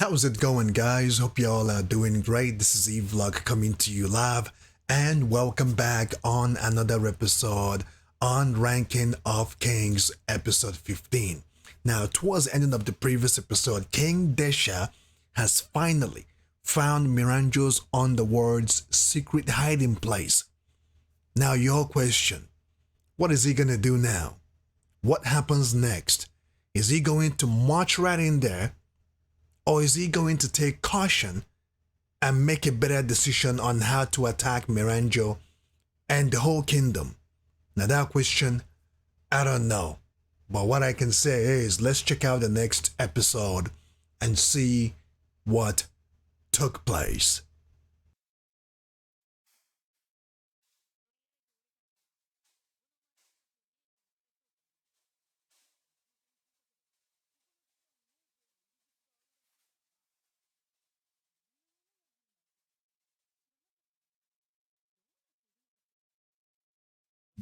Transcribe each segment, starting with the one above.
How's it going, guys? Hope y'all are doing great. This is Vlog coming to you live, and welcome back on another episode on Ranking of Kings, episode 15. Now, towards the ending of the previous episode, King Desha has finally found Miranjo's underworld's secret hiding place. Now, your question: what is he gonna do now? What happens next? Is he going to march right in there? Or is he going to take caution and make a better decision on how to attack Miranjo and the whole kingdom? Now that question, I don't know. But what I can say is let's check out the next episode and see what took place.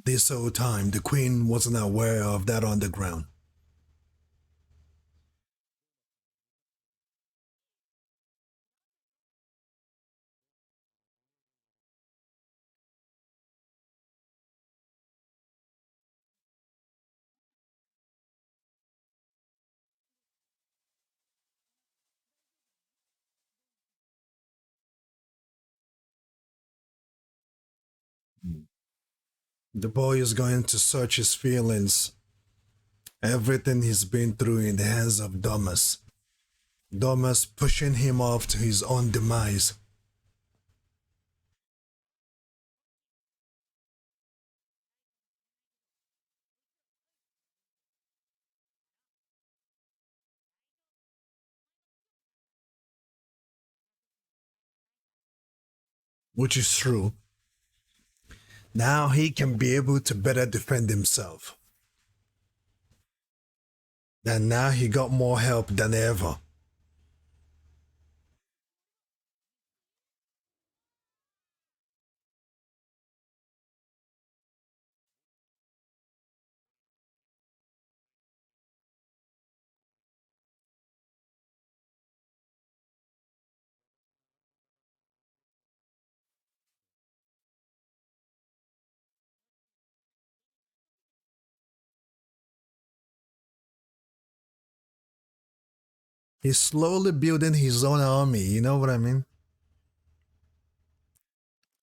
This whole time, the queen wasn't aware of that underground. The boy is going to search his feelings, everything he's been through in the hands of Thomas. Thomas pushing him off to his own demise. Which is true. Now he can be able to better defend himself. And now he got more help than ever. He's slowly building his own army, you know what I mean?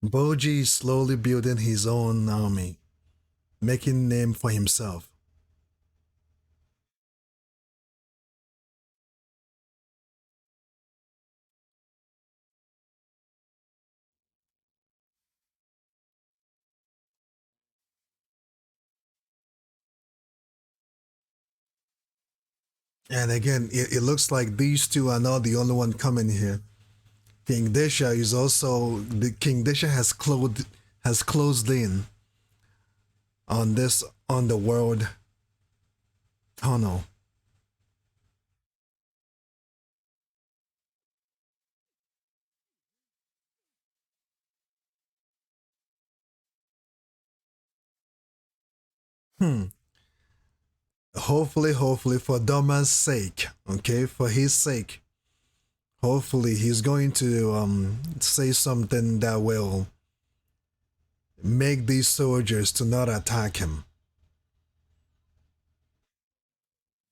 Boji is slowly building his own army, making name for himself. And again, it looks like these two are not the only one coming here. King Desha is also the King Desha has closed in on this underworld tunnel. Hmm. Hopefully for Dama's sake, okay, for his sake, hopefully he's going to say something that will make these soldiers to not attack him.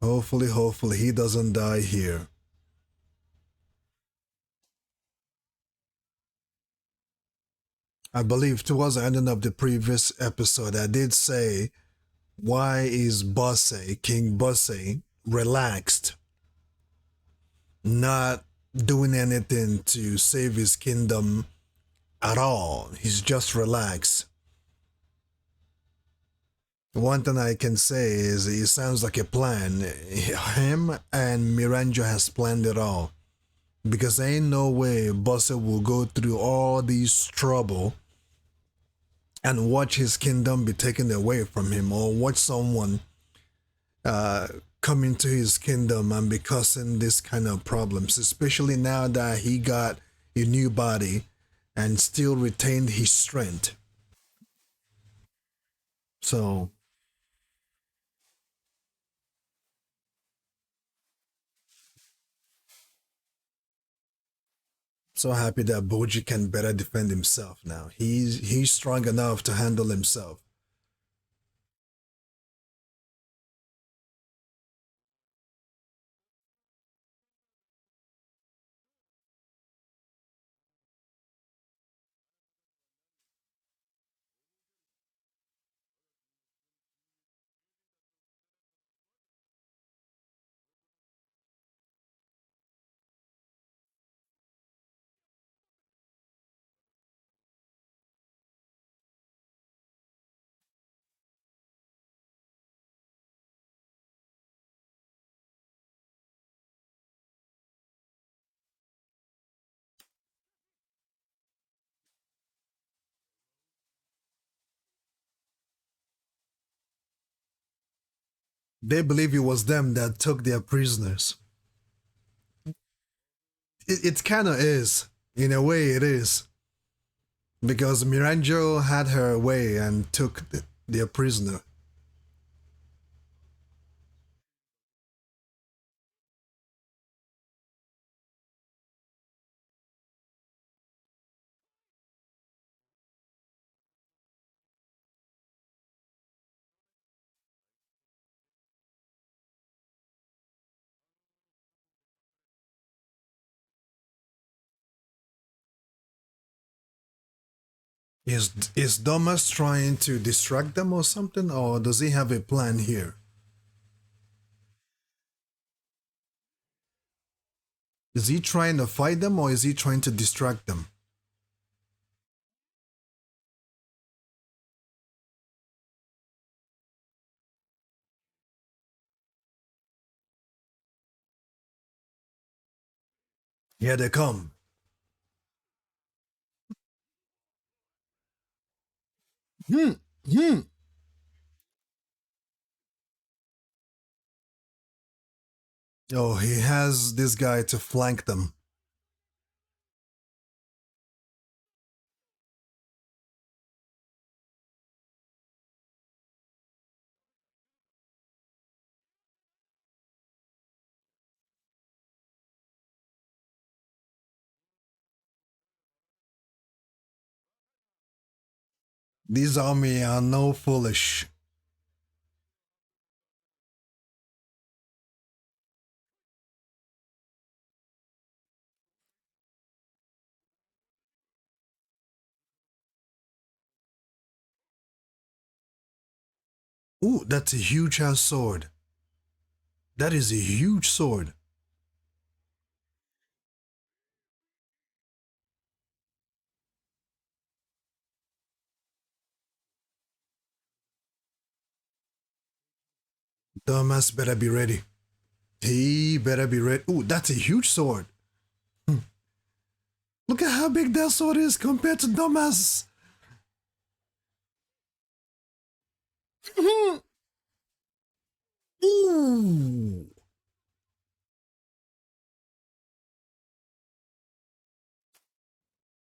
Hopefully he doesn't die here. I believe towards the ending of the previous episode, I did say, why is King Bosse, relaxed, not doing anything to save his kingdom at all? He's just relaxed. One thing I can say is it sounds like a plan. Him and Miranjo has planned it all. Because there ain't no way Bosse will go through all these trouble and watch his kingdom be taken away from him, or watch someone uh, come into his kingdom and be causing this kind of problems, especially now that he got a new body and still retained his strength. So, So happy that Boji can better defend himself now. He's strong enough to handle himself. They believe it was them that took their prisoners. It kind of is. In a way, it is. Because Miranjo had her way and took their prisoner. Is Thomas trying to distract them or something, or does he have a plan here? Is he trying to fight them or is he trying to distract them? Here they come. Hmm. Hmm. Oh, he has this guy to flank them. These army are no foolish. Ooh, that's a huge ass sword. That is a huge sword. Thomas better be ready. He better be ready. Ooh, that's a huge sword. Look at how big that sword is compared to Thomas. Ooh.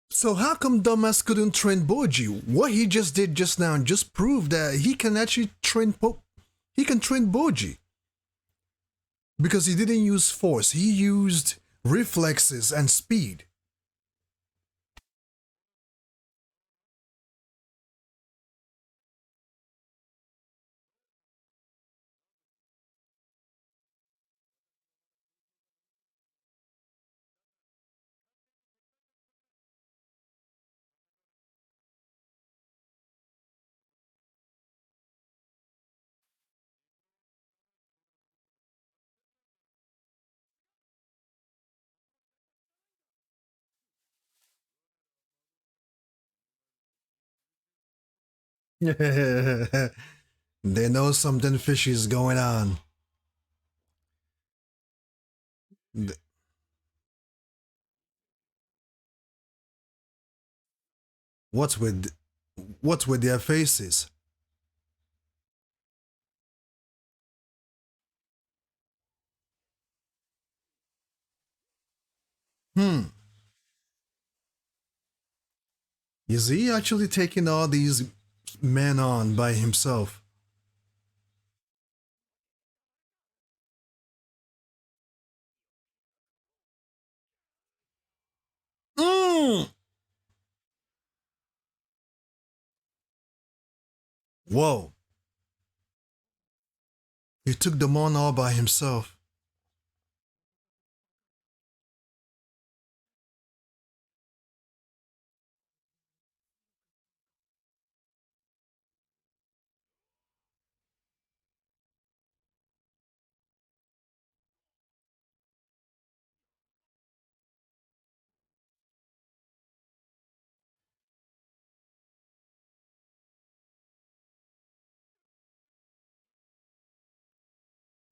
So how come Thomas couldn't train Boji? What he just did just now just proved that he can actually he can train Boji. Because he didn't use force, he used reflexes and speed. They know something fishy is going on. What's with what's with their faces? Hmm. Is he actually taking all these men on by himself? Whoa, he took them on all by himself.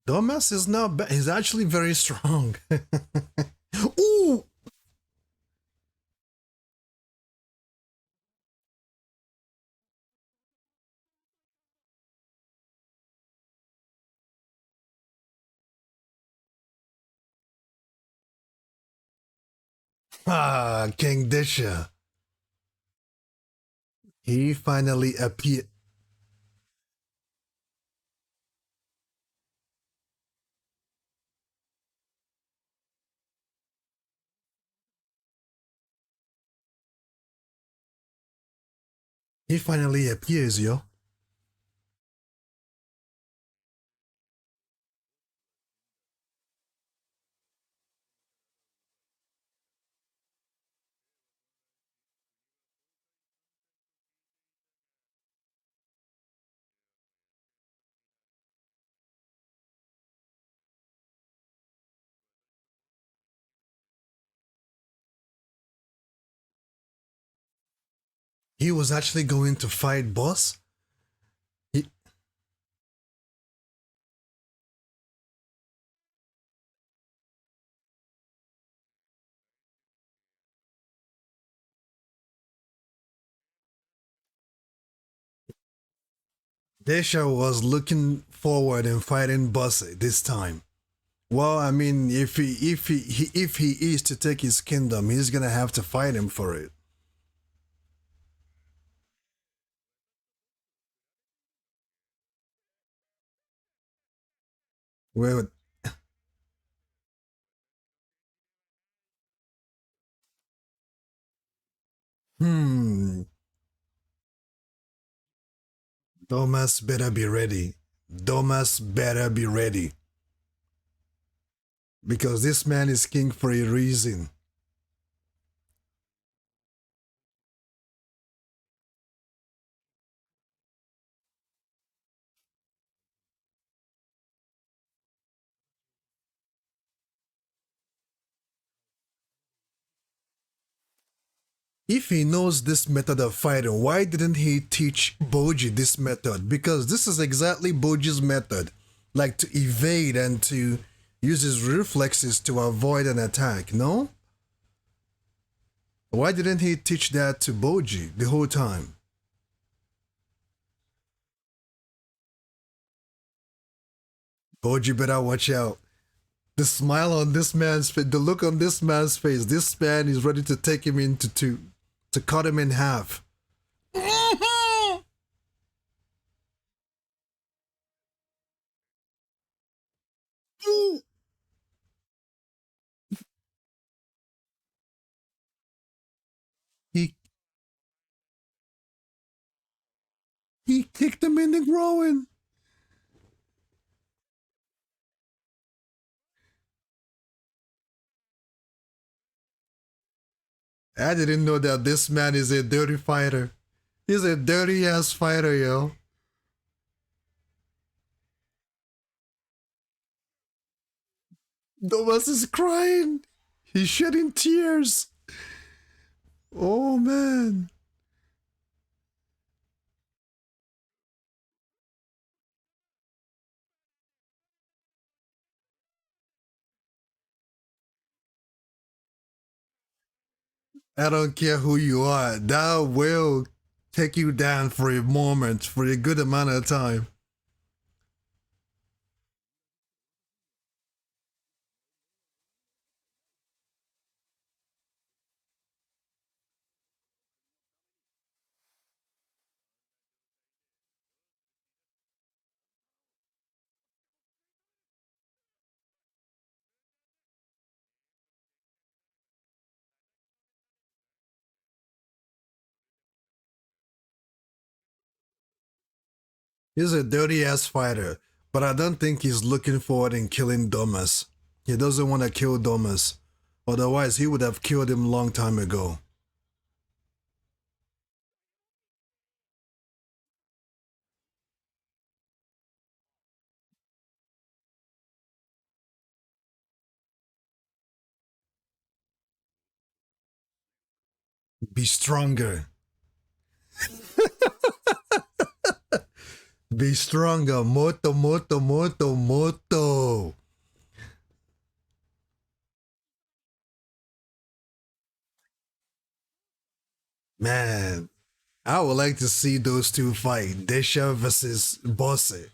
Thomas is not bad. He's actually very strong. Ooh! Ah, King Desha. He finally appeared. He finally appears, yo. He was actually going to fight boss. He, Desha was looking forward and fighting boss this time. Well, I mean, if he is to take his kingdom, he's gonna have to fight him for it. Well, hmm, Thomas better be ready. Thomas better be ready because this man is king for a reason. If he knows this method of fighting, why didn't he teach Boji this method? Because this is exactly Boji's method, like to evade and to use his reflexes to avoid an attack. No, why didn't he teach that to Boji the whole time? Boji better watch out. The smile on this man's face, the look on this man's face. This man is ready to take him into two, to cut him in half. He he kicked him in the groin. I didn't know that this man is a dirty fighter. He's a dirty ass fighter, yo. Thomas is crying. He's shedding tears. Oh man. I don't care who you are. That will take you down for a moment, for a good amount of time. He's a dirty ass fighter, but I don't think he's looking forward in killing Domus. He doesn't want to kill Domus. Otherwise, he would have killed him long time ago. Be stronger. Be stronger. Moto, moto, moto, moto. Man, I would like to see those two fight. Desha versus Bosse.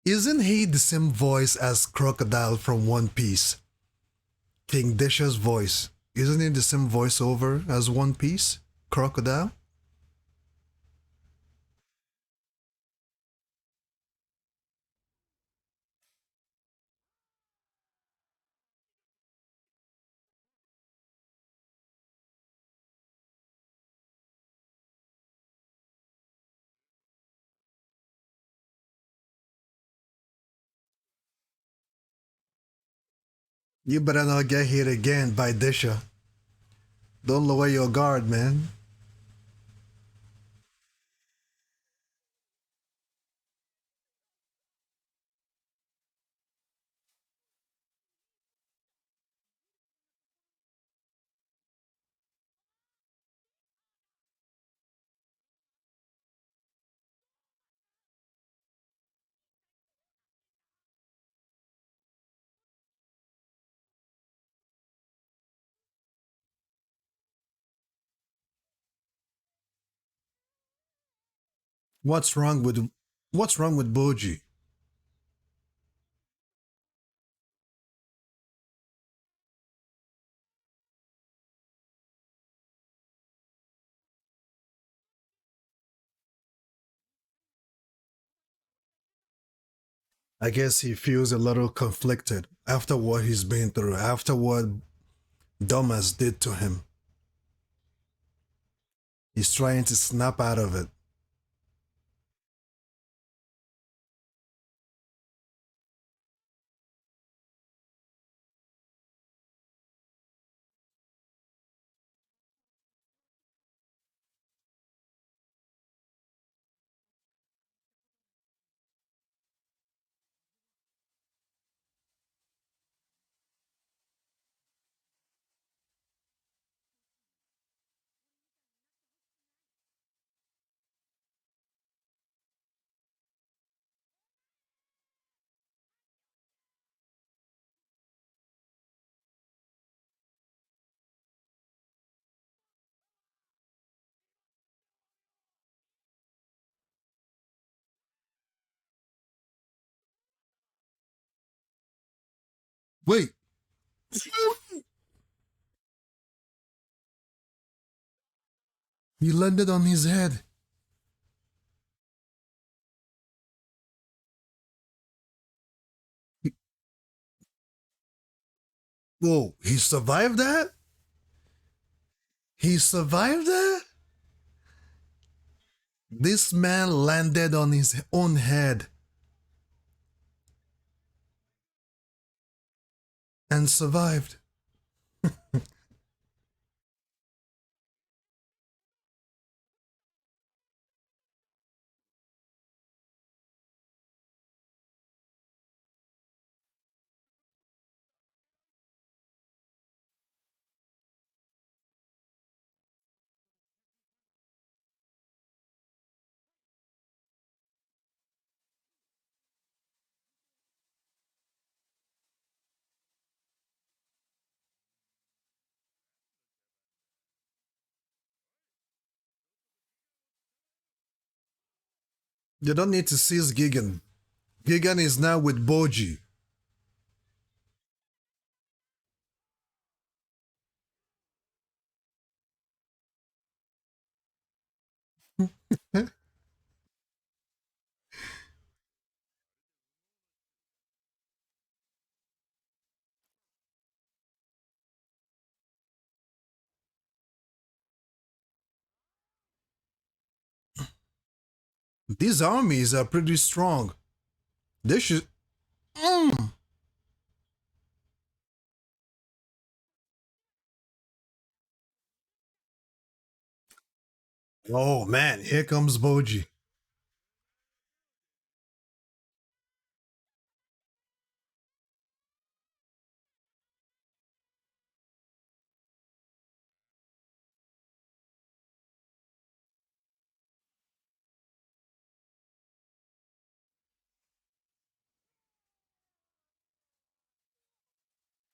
Isn't he the same voice as Crocodile from One Piece? King Desha's voice. Isn't it the same voiceover as One Piece? Crocodile? You better not get hit again by Desha. Don't lower your guard, man. What's wrong with What's wrong with Boji? I guess he feels a little conflicted after what he's been through, after what Thomas did to him. He's trying to snap out of it. Wait, he landed on his head. Whoa, he survived that? He survived that? This man landed on his own head and survived. You don't need to seize Gigan. Gigan is now with Boji. These armies are pretty strong. They should. Mm. Oh man, here comes Boji.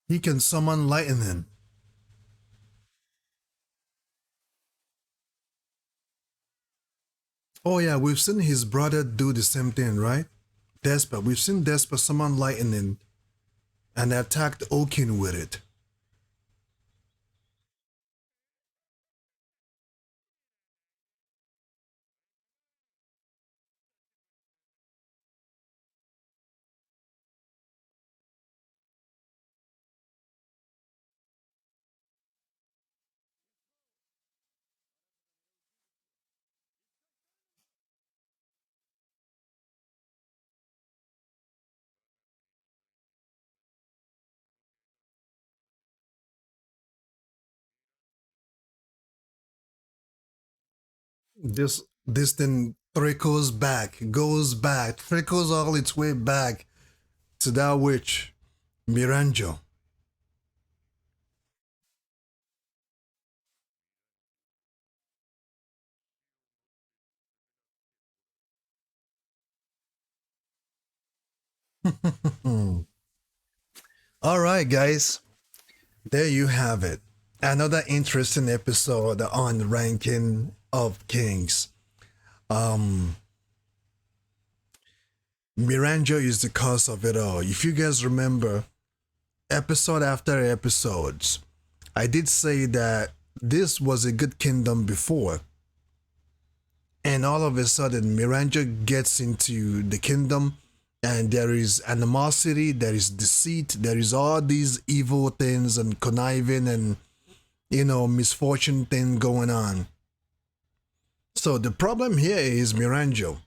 He can summon lightning. Oh yeah, we've seen his brother do the same thing, right? Despa. We've seen Despa summon lightning and attacked Okin with it. This thing trickles all its way back to that witch, Miranjo. All right, guys, there you have it. Another interesting episode on ranking of kings. Um, Miranjo is the cause of it all. If you guys remember, episode after episodes, I did say that this was a good kingdom before. And all of a sudden, Miranjo gets into the kingdom, and there is animosity, there is deceit, there is all these evil things and conniving and, misfortune thing going on. So the problem here is Miranjo.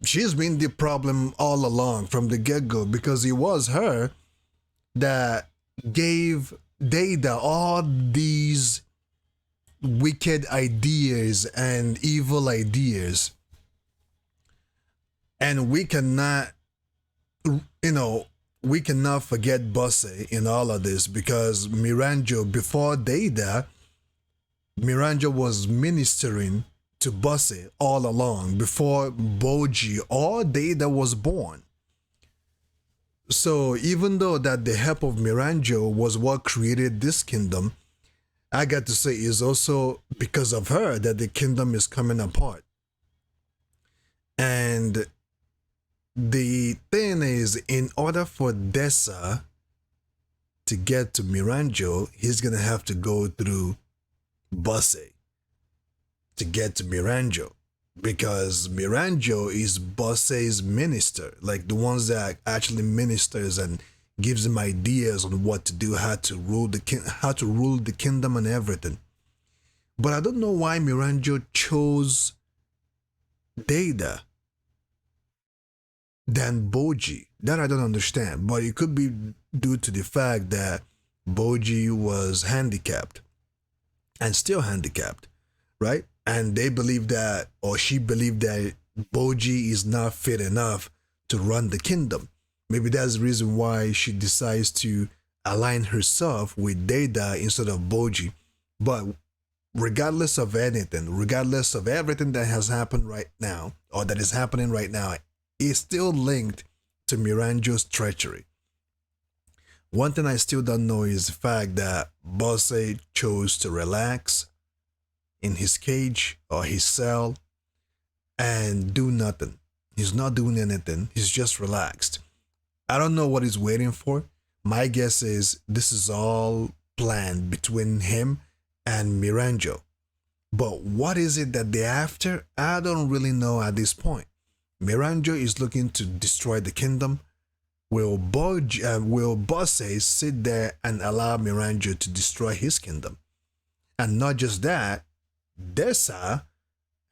She's been the problem all along from the get go because it was her that gave Data all these wicked ideas and evil ideas. And we cannot, you know, we cannot forget Bosse in all of this because Miranjo, before Data, Miranjo was ministering to Bosse all along before Boji or Data was born. So even though that the help of Miranjo was what created this kingdom, I got to say is also because of her that the kingdom is coming apart. And the thing is, in order for Desha to get to Miranjo, he's gonna have to go through Bosse to get to Miranjo. Because Miranjo is Bosse's minister, like the ones that actually ministers and gives him ideas on what to do, how to rule the kingdom and everything. But I don't know why Miranjo chose Data than Boji. That I don't understand. But it could be due to the fact that Boji was handicapped and still handicapped, right? And they believe that, or she believed that Boji is not fit enough to run the kingdom. Maybe that's the reason why she decides to align herself with Data instead of Boji. But regardless of anything, regardless of everything that has happened right now, or that is happening right now, it's still linked to Miranjo's treachery. One thing I still don't know is the fact that Bosse chose to relax in his cage or his cell and do nothing. He's not doing anything. He's just relaxed. I don't know what he's waiting for. My guess is this is all planned between him and Miranjo. But what is it that they're after? I don't really know at this point. Miranjo is looking to destroy the kingdom. Will Bosse sit there and allow Miranjo to destroy his kingdom? And not just that, Desha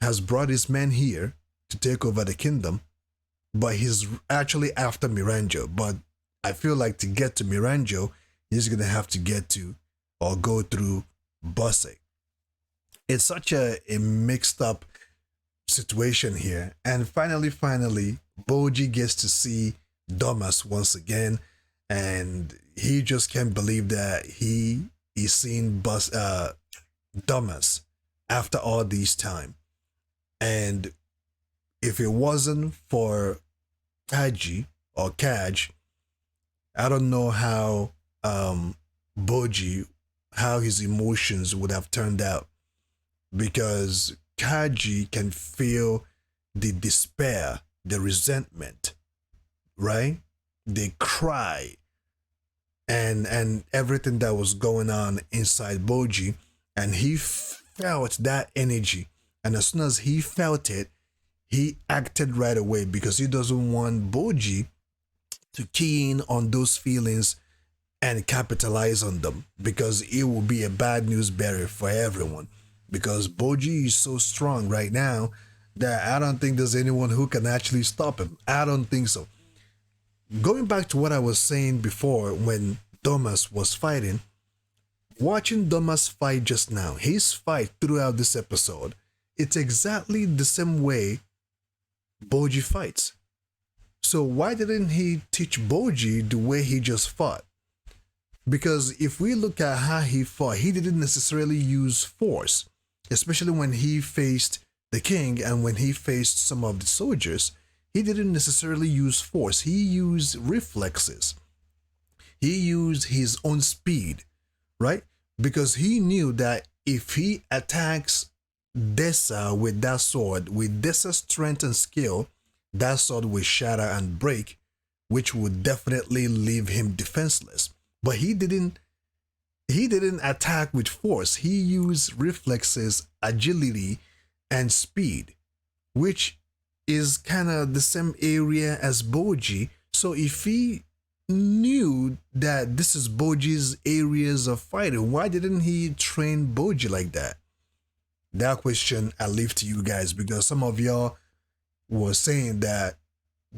has brought his men here to take over the kingdom, but he's actually after Miranjo. But I feel like to get to Miranjo, he's gonna have to get to or go through Bosse. It's such a mixed up situation here. And finally, Boji gets to see Thomas once again, and he just can't believe that he is seeing Thomas after all this time. And if it wasn't for Kaji or Kaj, I don't know how Boji, how his emotions would have turned out, because Kaji can feel the despair, the resentment, right? The cry and everything that was going on inside Boji, and he felt that energy. And as soon as he felt it, he acted right away because he doesn't want Boji to key in on those feelings and capitalize on them, because it will be a bad news bearer for everyone. Because Boji is so strong right now that I don't think there's anyone who can actually stop him. I don't think so. Going back to what I was saying before when Thomas was fighting, watching Thomas fight just now, his fight throughout this episode, it's exactly the same way Boji fights. So why didn't he teach Boji the way he just fought? Because if we look at how he fought, he didn't necessarily use force, especially when he faced the king and when he faced some of the soldiers. He didn't necessarily use force. He used reflexes. He used his own speed, right? Because he knew that if he attacks Desha with that sword, with Desha's strength and skill, that sword will shatter and break, which would definitely leave him defenseless. But he didn't attack with force. He used reflexes, agility, and speed, which is kind of the same area as Boji. So if he knew that this is Boji's areas of fighting, why didn't he train Boji like that? That question I leave to you guys, because some of y'all were saying that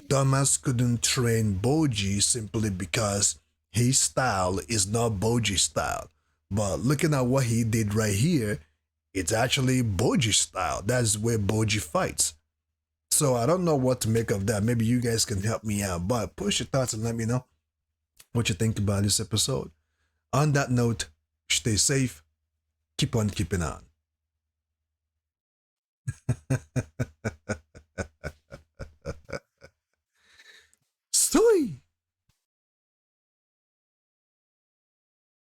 Thomas couldn't train Boji simply because his style is not Boji's style. But looking at what he did right here, it's actually Boji's style. That's where Boji fights. So I don't know what to make of that. Maybe you guys can help me out. But push your thoughts and let me know what you think about this episode. On that note, stay safe. Keep on keeping on.